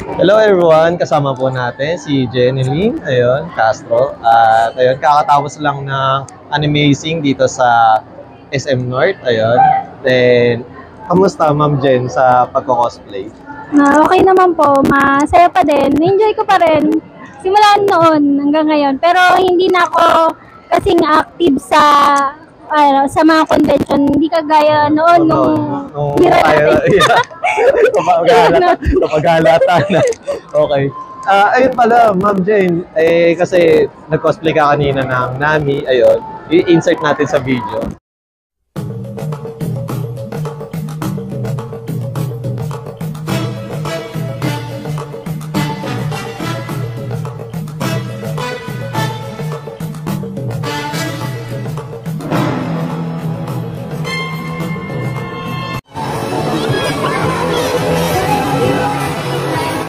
Hello everyone, kasama po natin si Jeneline, ayun, Castro. At ayun, kakatapos lang ng animazing dito sa SM North, ayun. Then, kamusta Ma'am Jen sa pagko-cosplay? Okay naman po, masaya pa din. Enjoy ko pa rin. Simula noon hanggang ngayon. Pero hindi na ako kasing active sa mga convention. Hindi kagaya noon nung hira Tayo, natin. kapaghalata na. Okay. Ayun pala, Ma'am Jane, kasi nag-cosplay ka kanina ng Nami, ayun, i-insert natin sa video.